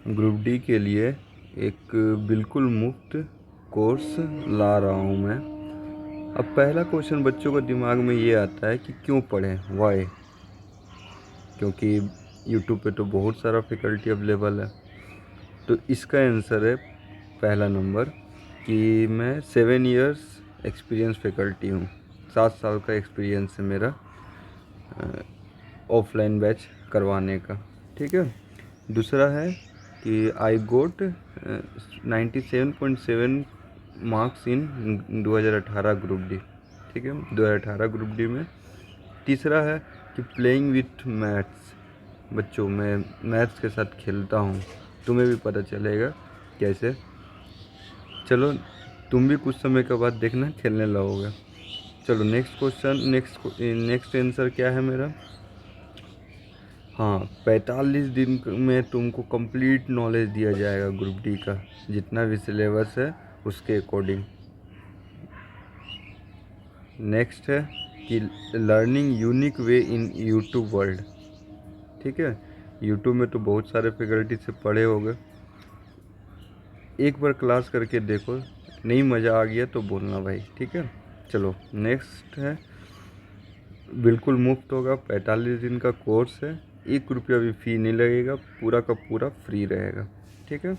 Group D के लिए एक बिल्कुल मुफ्त कोर्स ला रहा हूँ मैं। अब पहला क्वेश्चन बच्चों को दिमाग में ये आता है कि क्यों पढ़ें, वाई। क्योंकि यूट्यूब पे तो बहुत सारा फैकल्टी अवेलेबल है। तो इसका आंसर है पहला नंबर कि मैं 7 इयर्स एक्सपीरियंस फैकल्टी हूँ। 7 साल का एक्सपीरियंस है मेरा ऑफलाइन बैच करवाने का। ठीक है। दूसरा है कि आई गोट 97.7 मार्क्स इन 2018 ग्रुप डी। ठीक है, 2018 ग्रुप डी में। तीसरा है कि प्लेइंग विथ मैथ्स। बच्चों, मैं मैथ्स के साथ खेलता हूँ, तुम्हें भी पता चलेगा कैसे। चलो, तुम भी कुछ समय के बाद देखना खेलने लगोगे। चलो नेक्स्ट क्वेश्चन, नेक्स्ट आंसर क्या है मेरा? हाँ, 45 दिन में तुमको कंप्लीट नॉलेज दिया जाएगा ग्रुप डी का, जितना भी सिलेबस है उसके अकॉर्डिंग। नेक्स्ट है कि लर्निंग यूनिक वे इन यूट्यूब वर्ल्ड। ठीक है, यूट्यूब में तो बहुत सारे फैकल्टी से पढ़े होगे, एक बार क्लास करके देखो, नहीं मज़ा आ गया तो बोलना भाई। ठीक है। चलो नेक्स्ट है, बिल्कुल मुफ्त होगा, 45 दिन का कोर्स है, 1 रुपया भी फ़ी नहीं लगेगा, पूरा का पूरा फ्री रहेगा। ठीक है।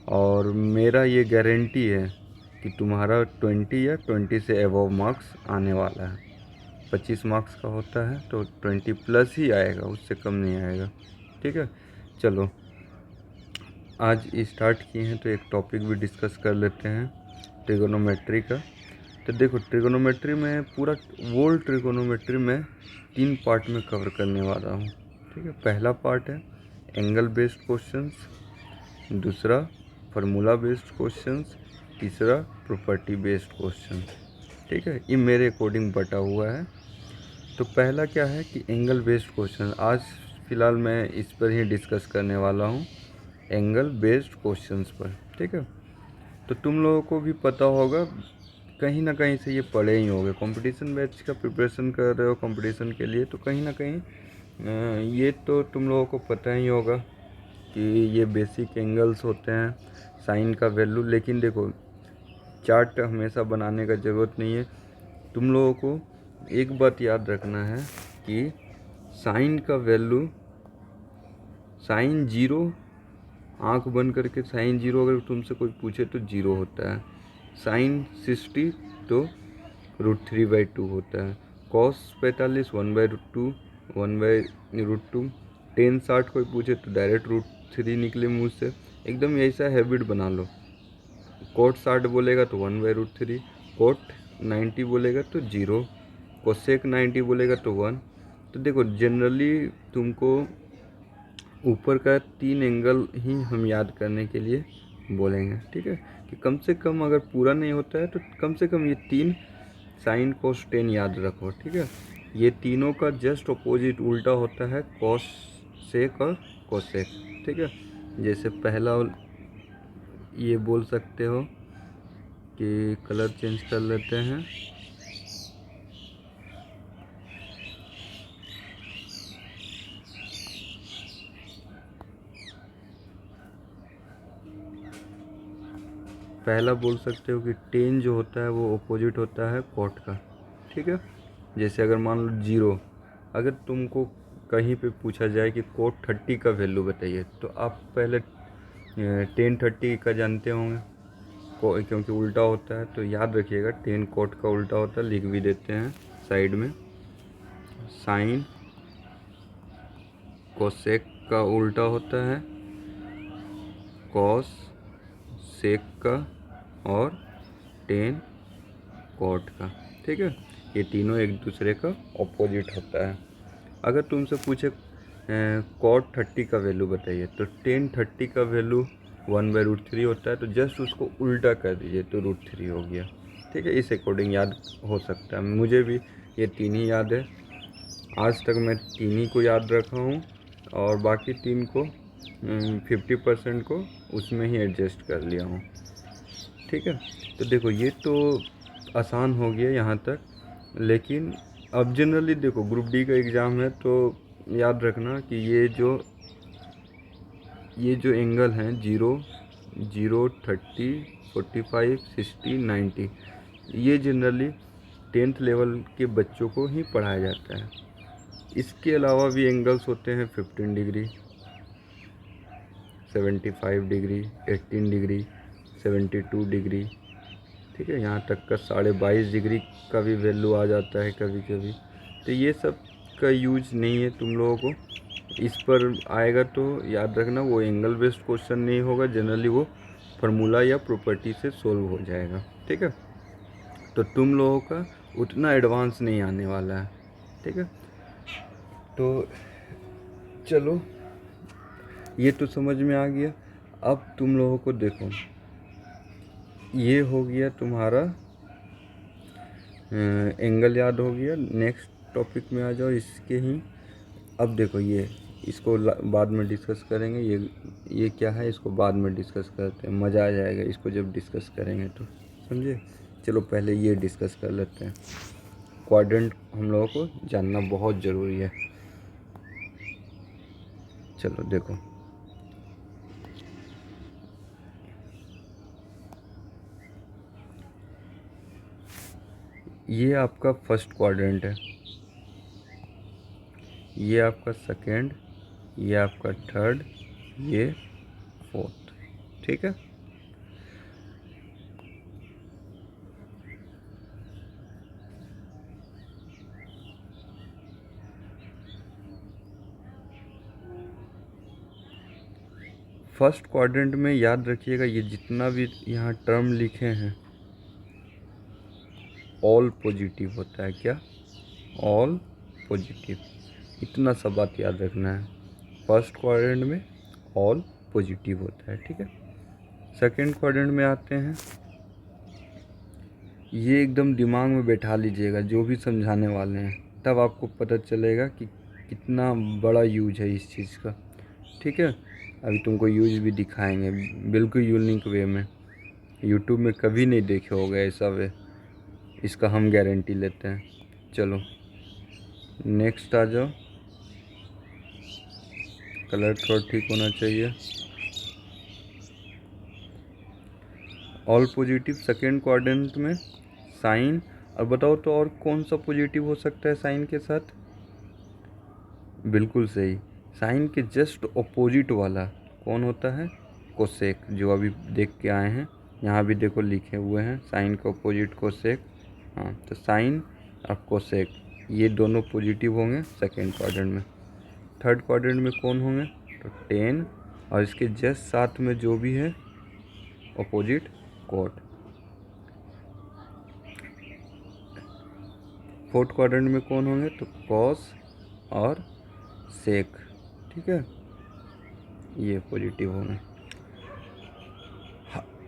और मेरा ये गारंटी है कि तुम्हारा 20 या 20 से एबव मार्क्स आने वाला है। 25 मार्क्स का होता है तो 20 प्लस ही आएगा, उससे कम नहीं आएगा। ठीक है। चलो आज स्टार्ट किए हैं तो एक टॉपिक भी डिस्कस कर लेते हैं, ट्रिगोनोमेट्री का। तो देखो, ट्रिगोनोमेट्री में पूरा वर्ल्ड ट्रिगोनोमेट्री में 3 पार्ट में कवर करने वाला हूँ। ठीक है। पहला पार्ट है एंगल बेस्ड क्वेश्चंस, दूसरा फार्मूला बेस्ड क्वेश्चंस, तीसरा प्रॉपर्टी बेस्ड क्वेश्चंस। ठीक है, ये मेरे अकॉर्डिंग बटा हुआ है। तो पहला क्या है कि एंगल बेस्ड क्वेश्चन, आज फ़िलहाल मैं इस पर ही डिस्कस करने वाला हूँ, एंगल बेस्ड क्वेश्चंस पर। ठीक है। तो तुम लोगों को भी पता होगा, कहीं ना कहीं से ये पढ़े ही होंगे, कंपटीशन बैच का प्रिपरेशन कर रहे हो कंपटीशन के लिए, तो कहीं ना कहीं ये तो तुम लोगों को पता ही होगा कि ये बेसिक एंगल्स होते हैं, साइन का वैल्यू। लेकिन देखो, चार्ट हमेशा बनाने का ज़रूरत नहीं है। तुम लोगों को एक बात याद रखना है कि साइन का वैल्यू, साइन 0, आँख बंद करके साइन 0 अगर तुमसे कोई पूछे तो 0 होता है। साइन 60 तो √3/2 होता है। कॉस 45 1/√2, 1/√2। टेन 60 कोई पूछे तो डायरेक्ट √3 निकले मुँह से, एकदम ऐसा हैबिट बना लो। कोट 60 बोलेगा तो 1/√3, कोट 90 बोलेगा तो 0, कोसेक 90 बोलेगा तो 1। तो देखो, जनरली तुमको ऊपर का 3 एंगल ही हम याद करने के लिए बोलेंगे। ठीक है, कि कम से कम अगर पूरा नहीं होता है तो कम से कम ये 3 साइन कोस टेन याद रखो। ठीक है, ये तीनों का जस्ट अपोजिट उल्टा होता है कॉस सेक और कोसेक। ठीक है, जैसे पहला ये बोल सकते हो कि कलर चेंज कर लेते हैं। पहला बोल सकते हो कि टेन जो होता है वो अपोजिट होता है कॉट का। ठीक है, जैसे अगर मान लो 0, अगर तुमको कहीं पे पूछा जाए कि कोट 30 का वैल्यू बताइए, तो आप पहले 10 30 का जानते होंगे, क्योंकि उल्टा होता है। तो याद रखिएगा, 10 कोट का उल्टा होता है, लिख भी देते हैं साइड में। साइन कोसेक का उल्टा होता है कॉस सेक का, और 10 कॉट का। ठीक है, ये तीनों एक दूसरे का ऑपोजिट होता है। अगर तुमसे पूछे कॉट 30 का वैल्यू बताइए, तो 10 30 का वैल्यू 1/√3 होता है, तो जस्ट उसको उल्टा कर दीजिए तो √3 हो गया। ठीक है, इस अकॉर्डिंग याद हो सकता है। मुझे भी ये 3 ही याद है, आज तक मैं 3 ही को याद रखा हूँ, और बाकी 3 को 50% को उसमें ही एडजस्ट कर लिया हूँ। ठीक है, तो देखो ये तो आसान हो गया यहाँ तक। लेकिन अब जनरली देखो, ग्रुप डी का एग्ज़ाम है, तो याद रखना कि ये जो ये जो एंगल हैं 0, 0, 30, 45, 60, 90, ये जनरली 10th लेवल के बच्चों को ही पढ़ाया जाता है। इसके अलावा भी एंगल्स होते हैं 15 डिग्री, 75 डिग्री, 18 डिग्री, 72 डिग्री, ठीक है, यहाँ तक का 22.5 डिग्री का भी वैल्यू आ जाता है कभी कभी। तो ये सब का यूज नहीं है तुम लोगों को, इस पर आएगा तो याद रखना वो एंगल बेस्ड क्वेश्चन नहीं होगा, जनरली वो फार्मूला या प्रॉपर्टी से सोल्व हो जाएगा, ठीक है। तो तुम लोगों का उतना एडवांस नहीं आने वाला है, ठीक है। तो चलो ये तो समझ में आ गया। अब तुम लोगों को देखो, ये हो गया तुम्हारा एंगल याद हो गया। नेक्स्ट टॉपिक में आ जाओ इसके ही। अब देखो ये इसको बाद में डिस्कस करेंगे, ये क्या है इसको बाद में डिस्कस करते हैं, मज़ा आ जाएगा इसको जब डिस्कस करेंगे तो, समझे। चलो पहले ये डिस्कस कर लेते हैं। क्वाड्रेंट हम लोगों को जानना बहुत ज़रूरी है। चलो देखो, ये आपका फर्स्ट क्वाड्रेंट है, ये आपका सेकेंड, ये आपका थर्ड, ये फोर्थ, ठीक है। फर्स्ट क्वाड्रेंट में याद रखिएगा ये जितना भी यहाँ टर्म लिखे हैं ऑल पॉजिटिव होता है। क्या? All positive. इतना सब बात याद रखना है, फर्स्ट क्वाड्रेंट में ऑल पॉजिटिव होता है, ठीक है। सेकंड क्वाड्रेंट में आते हैं, ये एकदम दिमाग में बैठा लीजिएगा जो भी समझाने वाले हैं, तब आपको पता चलेगा कि कितना बड़ा यूज है इस चीज़ का, ठीक है। अभी तुमको यूज भी दिखाएंगे बिल्कुल यूनिक वे में, यूट्यूब में कभी नहीं देखे होगा ऐसा वे, इसका हम गारंटी लेते हैं। चलो नेक्स्ट आ जाओ, कलर थोड़ा ठीक होना चाहिए। ऑल पॉजिटिव सेकेंड क्वाड्रेंट में साइन, और बताओ तो और कौन सा पॉजिटिव हो सकता है साइन के साथ? बिल्कुल सही, साइन के जस्ट अपोजिट वाला कौन होता है? कोसेक, जो अभी देख के आए हैं, यहाँ भी देखो लिखे हुए हैं साइन का अपोजिट कोसेक। हाँ, तो साइन और कोसेक ये दोनों पॉजिटिव होंगे सेकेंड क्वाड्रेंट में। थर्ड क्वाड्रेंट में कौन होंगे? तो टेन और इसके जस्ट साथ में जो भी है अपोजिट कोट। फोर्थ क्वाड्रेंट में कौन होंगे? तो कॉस और सेक, ठीक है, ये पॉजिटिव होंगे।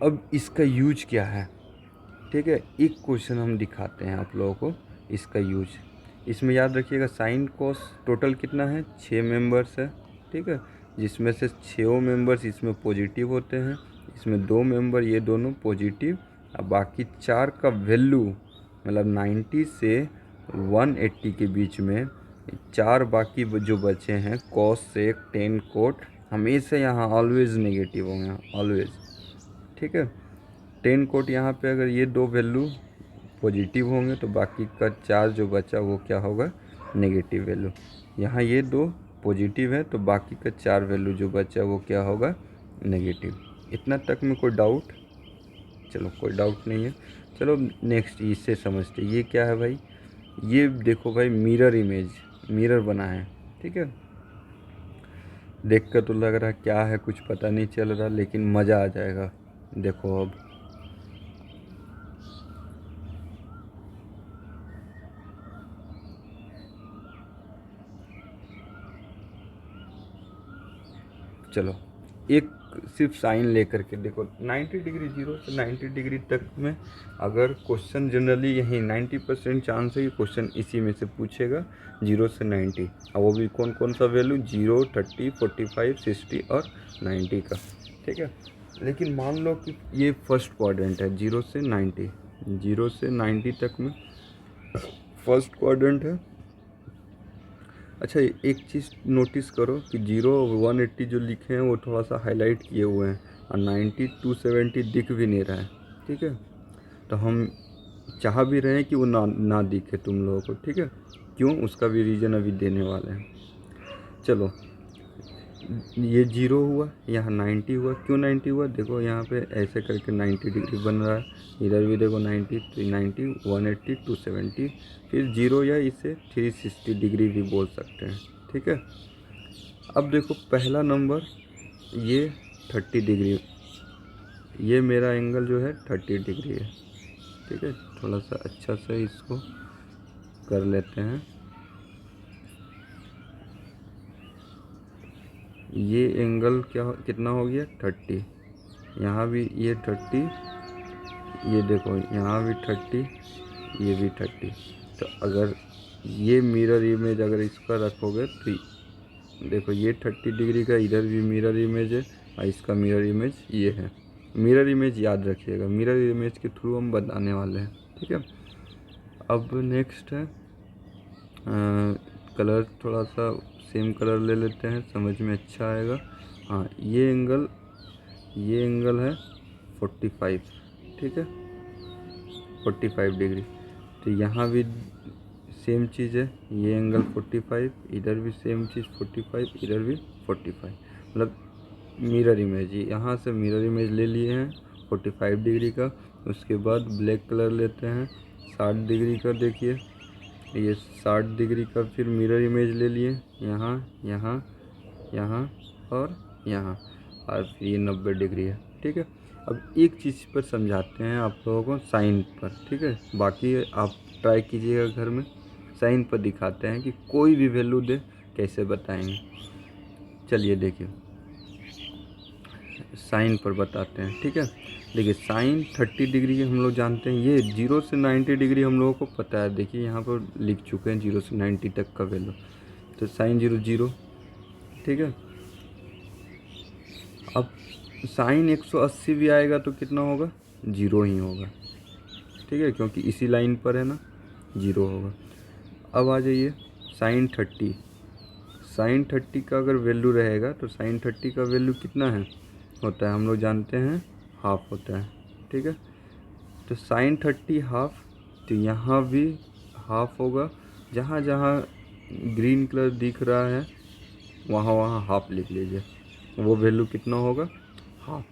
अब इसका यूज क्या है, ठीक है, एक क्वेश्चन हम दिखाते हैं आप लोगों को इसका यूज। इसमें याद रखिएगा साइन कॉस टोटल कितना है? 6 मेंबर्स है, ठीक है, जिसमें से 6 मेंबर्स इसमें पॉजिटिव होते हैं, इसमें 2 मेंबर ये दोनों पॉजिटिव, और बाकी 4 का वैल्यू मतलब 90 से 180 के बीच में 4 बाकी जो बचे हैं कॉस सेक टेन कोट हमेशा यहाँ ऑलवेज नेगेटिव होंगे, ऑलवेज, ठीक है। टेन कोट यहाँ पे अगर ये 2 वैल्यू पॉजिटिव होंगे तो बाकी का 4 जो बचा वो क्या होगा? Negative value. यहाँ ये 2 पॉजिटिव है तो बाकी का 4 वैल्यू जो बचा वो क्या होगा? नेगेटिव। इतना तक में कोई डाउट? चलो कोई डाउट नहीं है। चलो नेक्स्ट इससे समझते, ये क्या है भाई? ये देखो भाई मिरर इमेज, मिरर बना है, ठीक है। देख कर तो लग रहा है क्या है कुछ पता नहीं चल रहा, लेकिन मज़ा आ जाएगा। देखो अब चलो एक सिर्फ साइन लेकर के देखो, 90 डिग्री 0 से 90 डिग्री तक में अगर क्वेश्चन जनरली यही 90% चांस है कि क्वेश्चन इसी में से पूछेगा 0 से 90, और वो भी कौन कौन सा वैल्यू? 0, 30, 45, 60 और 90 का, ठीक है। लेकिन मान लो कि ये फर्स्ट क्वाड्रेंट है 0 से 90, 0 से 90 तक में फर्स्ट क्वाड्रेंट है। अच्छा, एक चीज़ नोटिस करो कि 0 180 जो लिखे हैं वो थोड़ा सा हाईलाइट किए हुए हैं, और 90 270 दिख भी नहीं रहा है। ठीक है, तो हम चाह भी रहे हैं कि वो ना दिखे तुम लोगों को। ठीक है, क्यों, उसका भी रीज़न अभी देने वाले हैं। चलो, ये 0 हुआ, यहाँ 90 हुआ। क्यों 90 हुआ, देखो यहाँ पे ऐसे करके 90 डिग्री बन रहा है, इधर भी देखो 90, तो 90 180 270, फिर 0, या इसे 360 डिग्री भी बोल सकते हैं। ठीक है, अब देखो पहला नंबर, ये 30 डिग्री, ये मेरा एंगल जो है 30 डिग्री है। ठीक है, थोड़ा सा अच्छा से इसको कर लेते हैं। ये एंगल कितना हो गया, 30। यहाँ भी ये 30, ये देखो यहाँ भी 30, ये भी 30। तो अगर ये मिरर इमेज अगर इसका रखोगे तो देखो ये 30 डिग्री का इधर भी मिरर इमेज है, और इसका मिरर इमेज ये है। मिरर इमेज याद रखिएगा, मिरर इमेज के थ्रू हम बताने वाले हैं। ठीक है, अब नेक्स्ट है कलर, थोड़ा सा सेम कलर ले लेते हैं, समझ में अच्छा आएगा। हाँ, ये एंगल है 45। ठीक है, 45 डिग्री। तो यहाँ भी सेम चीज़ है, ये एंगल 45, इधर भी सेम चीज़ 45, इधर भी 45, मतलब मिरर इमेज। यहाँ से मिरर इमेज ले लिए हैं 45 डिग्री का। उसके बाद ब्लैक कलर लेते हैं 60 डिग्री का। देखिए ये 60 डिग्री का फिर मिरर इमेज ले लिए, यहाँ यहाँ यहाँ और यहाँ, और फिर ये 90 डिग्री है। ठीक है, अब एक चीज़ पर समझाते हैं आप लोगों को, साइन पर। ठीक है, बाकी आप ट्राई कीजिएगा घर में, साइन पर दिखाते हैं कि कोई भी वैल्यू दे कैसे बताएंगे। चलिए देखिए, साइन पर बताते हैं। ठीक है, देखिए साइन 30 डिग्री हम लोग जानते हैं, ये 0 से 90 डिग्री हम लोगों को पता है। देखिए यहाँ पर लिख चुके हैं 0 से 90 तक का वैल्यू, तो साइन 0 0। ठीक है, अब साइन 180 भी आएगा तो कितना होगा, 0 ही होगा। ठीक है, क्योंकि इसी लाइन पर है ना, 0 होगा। अब आ जाइए साइन 30। साइन 30 का अगर वैल्यू रहेगा तो साइन 30 का वैल्यू कितना है, होता है, हम लोग जानते हैं हाफ होता है। ठीक है, तो साइन 30 हाफ, तो यहाँ भी हाफ होगा। जहाँ जहाँ ग्रीन कलर दिख रहा है वहाँ वहाँ हाफ लिख लीजिए, वो वैल्यू कितना होगा, हाफ।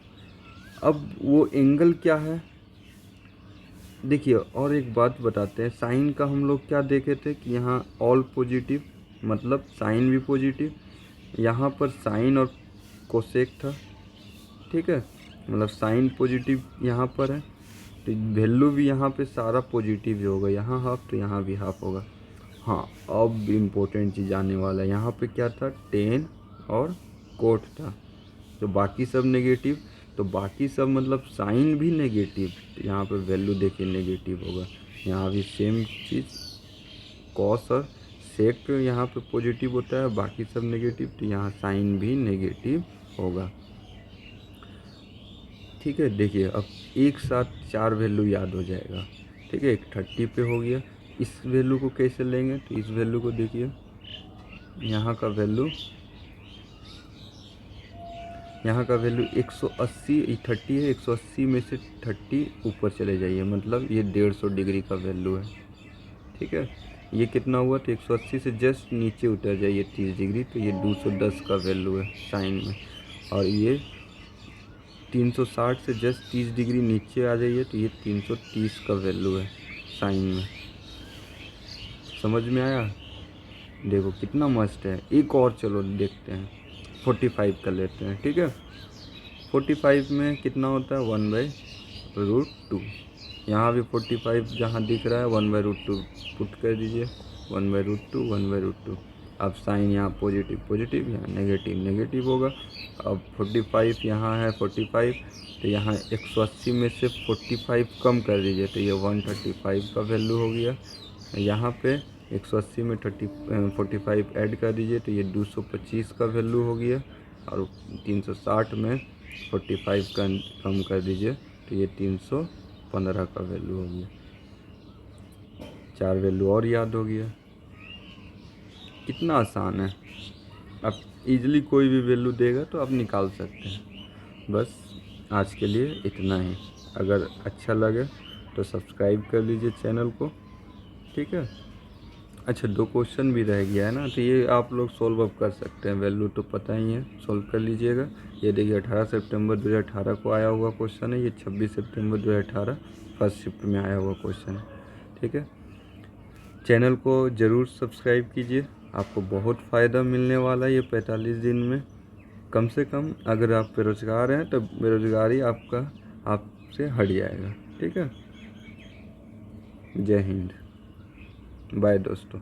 अब वो एंगल क्या है, देखिए और एक बात बताते हैं, साइन का हम लोग क्या देखे थे कि यहाँ ऑल पॉजिटिव, मतलब साइन भी पॉजिटिव, यहाँ पर साइन और कोसेक था। ठीक है, मतलब साइन पॉजिटिव यहाँ पर है, तो वैल्यू भी यहाँ पे सारा पॉजिटिव ही होगा, यहाँ हाफ तो यहाँ भी हाफ होगा। हाँ, अब इम्पोर्टेंट चीज़ आने वाला है, यहाँ पे क्या था, टेन और कोट था, तो बाकी सब नेगेटिव, तो बाकी सब मतलब साइन भी नेगेटिव, तो यहाँ पे वैल्यू देखिए नेगेटिव होगा। यहाँ भी सेम चीज़, कॉस और सेक यहाँ पे पॉजिटिव होता है, बाकी सब नेगेटिव, तो यहाँ साइन भी नेगेटिव होगा। ठीक है, देखिए अब एक साथ 4 वैल्यू याद हो जाएगा। ठीक है, एक 30 पे हो गया। इस वैल्यू को कैसे लेंगे, तो इस वैल्यू को देखिए, यहाँ का वैल्यू 180, 30 है, 180 में से 30 ऊपर चले जाइए, मतलब ये 150 डिग्री का वैल्यू है। ठीक है, ये कितना हुआ, तो 180 से जस्ट नीचे उतर जाइए 30 डिग्री, तो ये 210 का वैल्यू है साइन में। और ये 360 से जस्ट 30 डिग्री नीचे आ जाइए, तो ये 330 का वैल्यू है साइन में। समझ में आया, देखो कितना मस्त है। एक और चलो देखते हैं, 45 कर लेते हैं। ठीक है, 45 में कितना होता है, 1/√2। यहाँ भी 45 जहाँ दिख रहा है 1/√2 पुट कर दीजिए, 1/√2 1/√2। अब साइन यहाँ पॉजिटिव पॉजिटिव, यहाँ नेगेटिव नेगेटिव होगा। अब 45 यहाँ है 45, तो यहाँ 180 में से 45 कम कर दीजिए, तो ये 135 का वैल्यू हो गया। यहाँ पे 180 में 45 ऐड कर दीजिए, तो ये 225 का वैल्यू हो गया। और 360 में 45 का कम कर दीजिए, तो ये 315 का वैल्यू हो गया। 4 वैल्यू और याद हो गया। कितना आसान है, आप इजीली कोई भी वैल्यू देगा तो आप निकाल सकते हैं। बस आज के लिए इतना ही। अगर अच्छा लगे तो सब्सक्राइब कर लीजिए चैनल को, ठीक है। अच्छा, 2 क्वेश्चन भी रह गया है ना, तो ये आप लोग सॉल्व अप कर सकते हैं, वैल्यू तो पता ही है, सॉल्व कर लीजिएगा। ये देखिए 18 सितंबर 2018 को आया हुआ क्वेश्चन है, ये 26 सितंबर 2018 फर्स्ट शिफ्ट में आया हुआ क्वेश्चन है, ठीक है। चैनल को ज़रूर सब्सक्राइब कीजिए, आपको बहुत फ़ायदा मिलने वाला है ये 45 दिन में। कम से कम अगर आप बेरोज़गार हैं तो बेरोज़गारी आपसे हट जाएगा, ठीक है। जय हिंद, बाय दोस्तों।